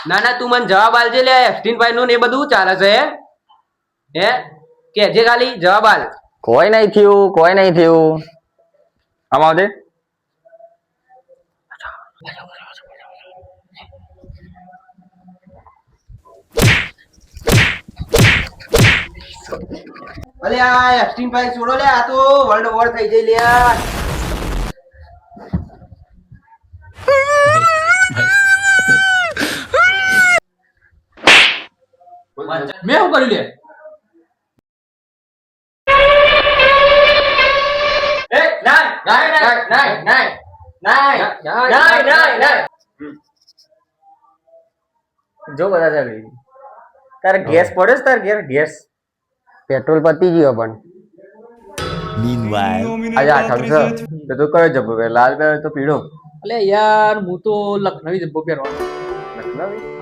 ના ના તું મને જવાબ આલજે લે એફટીન ભાઈ નું ને એ બધું ચાલે છે હે કે જે ખાલી જવાબ આલ કોઈ નહીં થયું આમ આવજે. અલે આ એફટીન ભાઈ છોડો લે આ તો વર્લ્ડ વોર થઈ જઈ લે મેં શું કર્યું લે જો બધા ચાલી તારે ગેસ પડે છે તારે ઘેર ગેસ પેટ્રોલ પતી ગયો પણ આજે આઠમ છે તો તું કયો જબ્બો પહેર લાલ પહેર તો પીળો અલે યાર હું તો લખનવી જબ્બો પહેરવાનો લખનવી